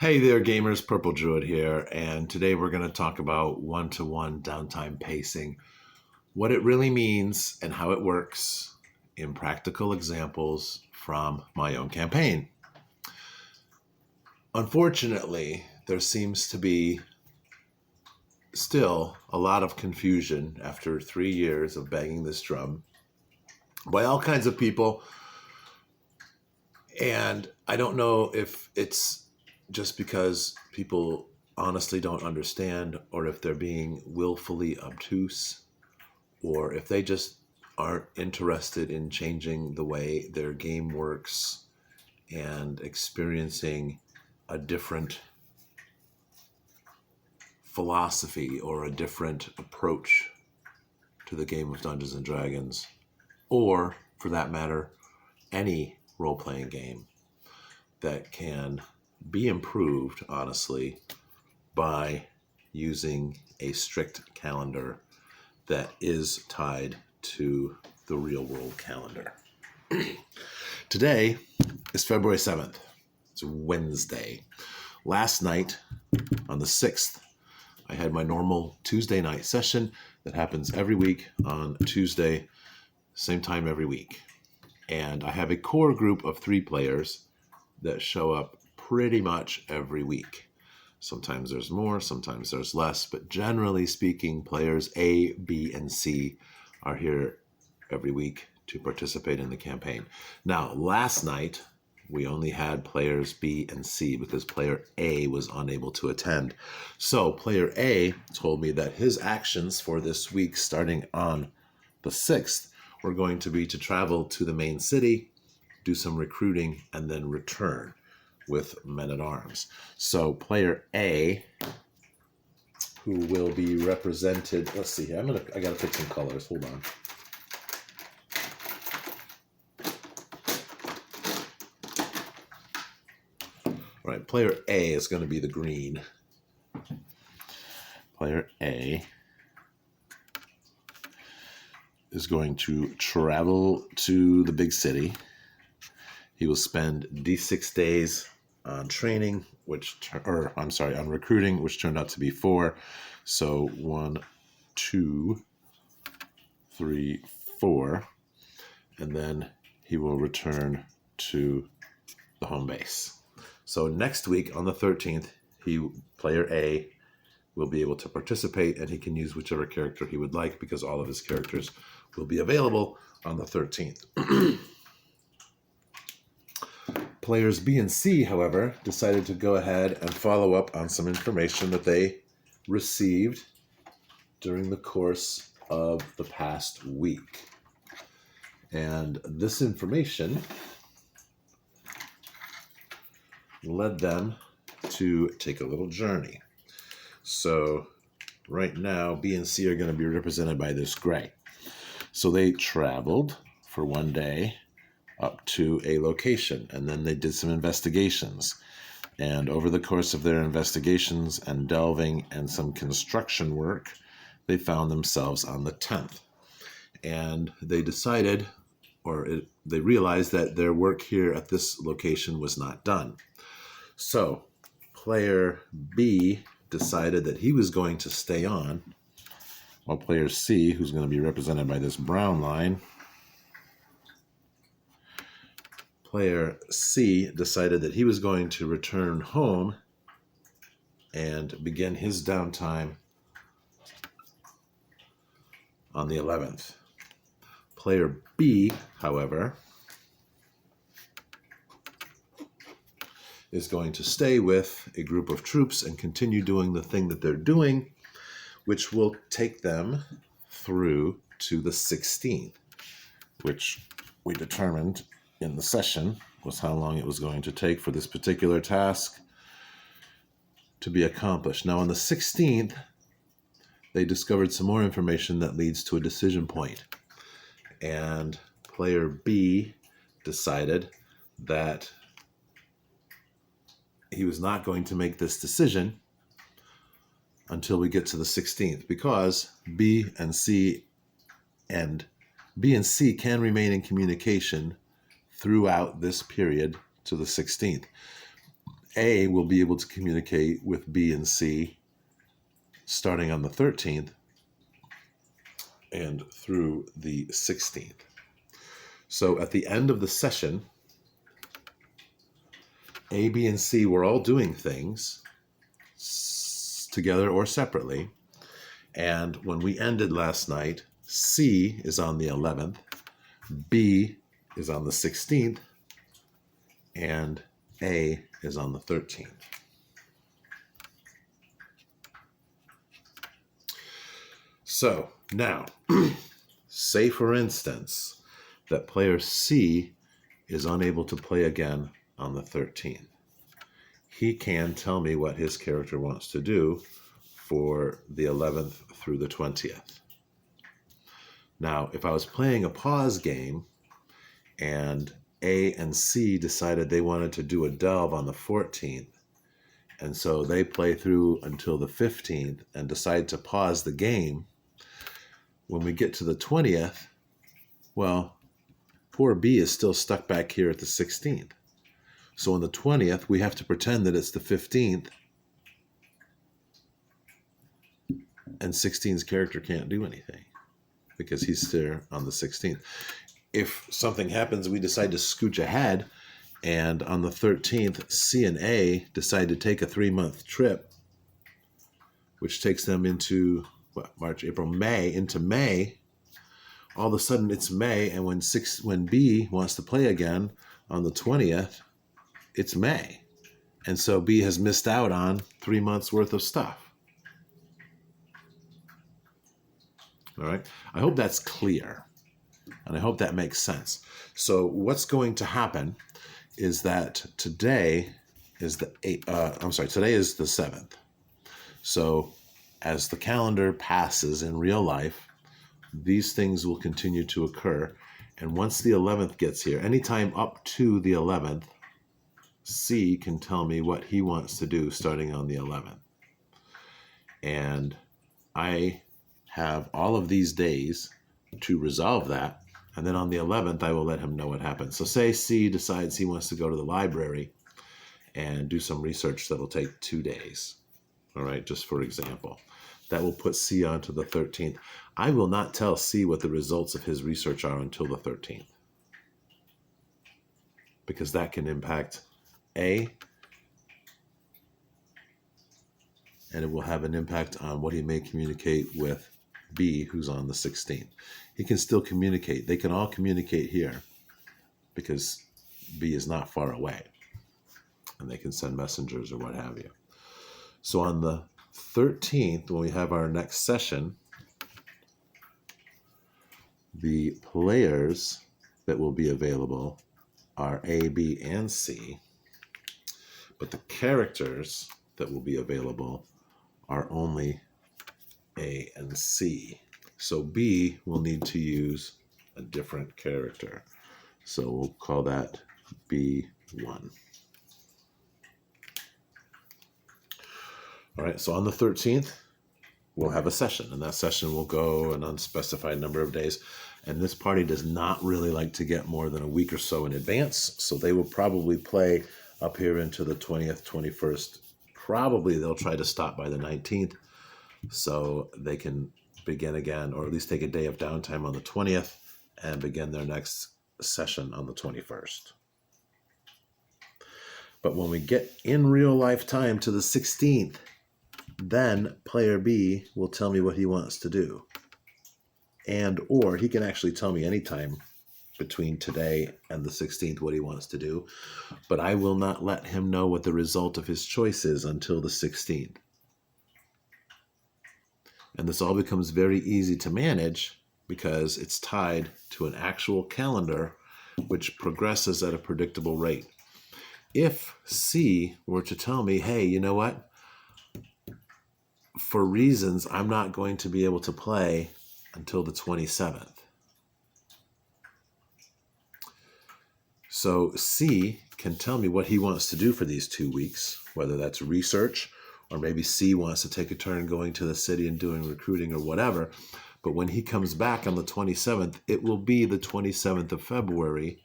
Hey there, gamers. Purple Druid here, and today we're going to talk about one-to-one downtime pacing, what it really means, and how it works in practical examples from my own campaign. Unfortunately, there seems to be still a lot of confusion after 3 years of banging this drum by all kinds of people, and I don't know if it's just because people honestly don't understand, or if they're being willfully obtuse, or if they just aren't interested in changing the way their game works and experiencing a different philosophy or a different approach to the game of Dungeons and Dragons, or for that matter, any role-playing game that can be improved, honestly, by using a strict calendar that is tied to the real world calendar. Today is February 7th. It's Wednesday. Last night, on the 6th, I had my normal Tuesday night session that happens every week on Tuesday, same time every week. And I have a core group of 3 players that show up pretty much every week. Sometimes there's more, sometimes there's less, but generally speaking, players A, B, and C are here every week to participate in the campaign. Now, last night, we only had players B and C because player A was unable to attend. So player A told me that his actions for this week, starting on the 6th, were going to be to travel to the main city, do some recruiting, and then return with men-at-arms. So player A, who will be represented, let's see here, I gotta pick some colors, hold on. All right, player A is going to be the green. Player A is going to travel to the big city. He will spend D6 days on training, on recruiting, which turned out to be 4. So 1, 2, 3, 4. And then he will return to the home base. So next week on the 13th, player A will be able to participate, and he can use whichever character he would like because all of his characters will be available on the 13th. Players B and C, however, decided to go ahead and follow up on some information that they received during the course of the past week. And this information led them to take a little journey. So right now, B and C are going to be represented by this gray. So they traveled for 1 day up to a location, and then they did some investigations. And over the course of their investigations and delving and some construction work, they found themselves on the 10th. And they decided, they realized that their work here at this location was not done. So player B decided that he was going to stay on, while player C, who's going to be represented by this brown line, player C decided that he was going to return home and begin his downtime on the 11th. Player B, however, is going to stay with a group of troops and continue doing the thing that they're doing, which will take them through to the 16th, which we determined in the session was how long it was going to take for this particular task to be accomplished. Now, on the 16th, they discovered some more information that leads to a decision point. And player B decided that he was not going to make this decision until we get to the 16th, because B and C can remain in communication throughout this period to the 16th. A will be able to communicate with B and C starting on the 13th and through the 16th. So at the end of the session, A, B, and C were all doing things together or separately. And when we ended last night, C is on the 11th, B is on the 16th, and A is on the 13th. So now, say for instance that player C is unable to play again on the 13th. He can tell me what his character wants to do for the 11th through the 20th. Now, if I was playing a pause game and A and C decided they wanted to do a delve on the 14th, and so they play through until the 15th and decide to pause the game, when we get to the 20th, well, poor B is still stuck back here at the 16th. So on the 20th, we have to pretend that it's the 15th, and 16's character can't do anything because he's there on the 16th. If something happens, we decide to scooch ahead, and on the 13th, C and A decide to take a 3-month trip, which takes them into March, April, May, into May. All of a sudden it's May, and when B wants to play again on the 20th, it's May. And so B has missed out on 3 months worth of stuff. All right. I hope that's clear, and I hope that makes sense. So what's going to happen is that today is today is the 7th. So as the calendar passes in real life, these things will continue to occur. And once the 11th gets here, anytime up to the 11th, C can tell me what he wants to do starting on the 11th. And I have all of these days to resolve that. And then on the 11th, I will let him know what happens. So say C decides he wants to go to the library and do some research that'll take 2 days. All right, just for example. That will put C onto the 13th. I will not tell C what the results of his research are until the 13th, because that can impact A, and it will have an impact on what he may communicate with B, who's on the 16th. He can still communicate. They can all communicate here because B is not far away, and they can send messengers or what have you. So on the 13th, when we have our next session, the players that will be available are A, B, and C, but the characters that will be available are only A and C. So B will need to use a different character. So we'll call that B1. All right, so on the 13th, we'll have a session, and that session will go an unspecified number of days. And this party does not really like to get more than a week or so in advance, so they will probably play up here into the 20th, 21st. Probably they'll try to stop by the 19th so they can begin again, or at least take a day of downtime on the 20th and begin their next session on the 21st. But when we get in real life time to the 16th, then player B will tell me what he wants to do. And or he can actually tell me anytime between today and the 16th what he wants to do, but I will not let him know what the result of his choice is until the 16th. And this all becomes very easy to manage because it's tied to an actual calendar which progresses at a predictable rate. If C were to tell me, hey, you know what? For reasons, I'm not going to be able to play until the 27th. So C can tell me what he wants to do for these 2 weeks, whether that's research, or maybe C wants to take a turn going to the city and doing recruiting or whatever. But when he comes back on the 27th, it will be the 27th of February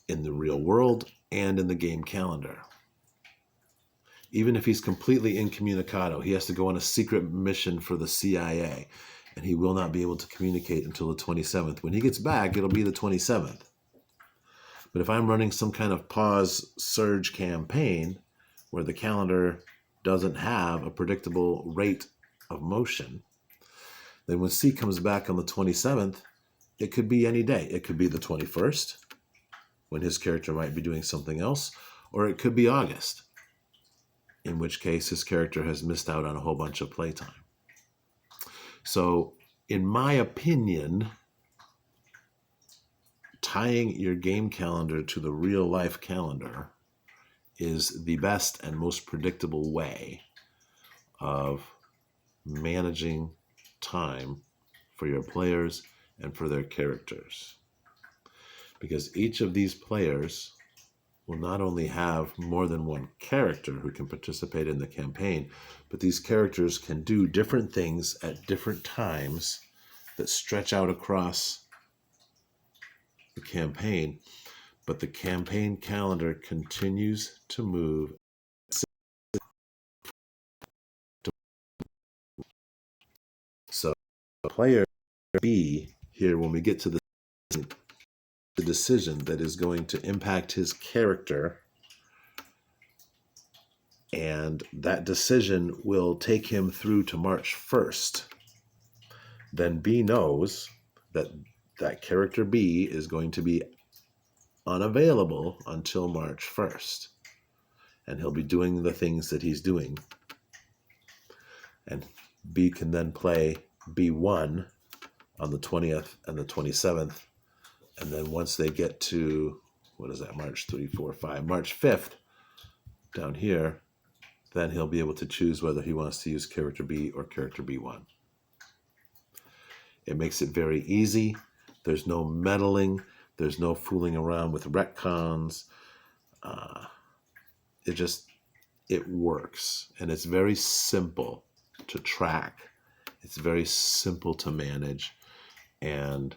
in the real world and in the game calendar. Even if he's completely incommunicado, he has to go on a secret mission for the CIA, and he will not be able to communicate until the 27th. When he gets back, it'll be the 27th. But if I'm running some kind of pause surge campaign where the calendar doesn't have a predictable rate of motion, then when C comes back on the 27th, it could be any day. It could be the 21st, when his character might be doing something else, or it could be August, in which case his character has missed out on a whole bunch of playtime. So, in my opinion, tying your game calendar to the real life calendar is the best and most predictable way of managing time for your players and for their characters. Because each of these players will not only have more than one character who can participate in the campaign, but these characters can do different things at different times that stretch out across the campaign. But the campaign calendar continues to move. So player B here, when we get to the decision that is going to impact his character, and that decision will take him through to March 1st, then B knows that that character B is going to be unavailable until March 1st. And he'll be doing the things that he's doing. And B can then play B1 on the 20th and the 27th. And then once they get to, what is that, March 3, 4, 5, March 5th, down here, then he'll be able to choose whether he wants to use character B or character B1. It makes it very easy. There's no meddling. There's no fooling around with retcons. It works. And it's very simple to track. It's very simple to manage. And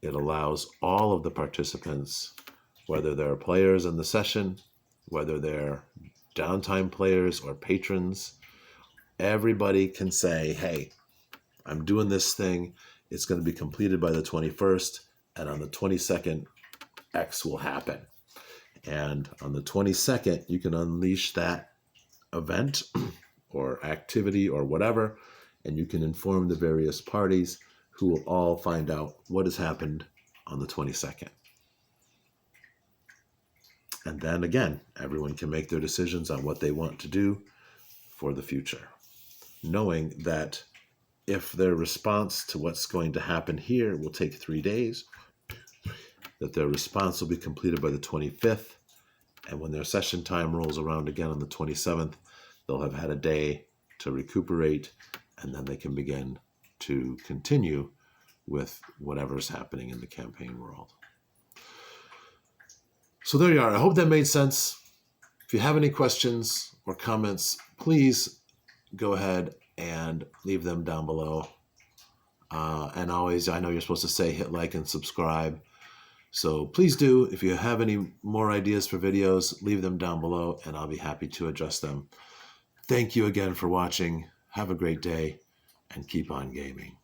it allows all of the participants, whether they're players in the session, whether they're downtime players or patrons, everybody can say, hey, I'm doing this thing. It's going to be completed by the 21st. And on the 22nd, X will happen. And on the 22nd, you can unleash that event or activity or whatever, and you can inform the various parties who will all find out what has happened on the 22nd. And then again, everyone can make their decisions on what they want to do for the future, knowing that if their response to what's going to happen here will take 3 days, that their response will be completed by the 25th, and when their session time rolls around again on the 27th, they'll have had a day to recuperate, and then they can begin to continue with whatever's happening in the campaign world. So there you are. I hope that made sense. If you have any questions or comments, please go ahead and leave them down below. And always, I know you're supposed to say hit like and subscribe. So please do. If you have any more ideas for videos, leave them down below and I'll be happy to address them. Thank you again for watching. Have a great day and keep on gaming.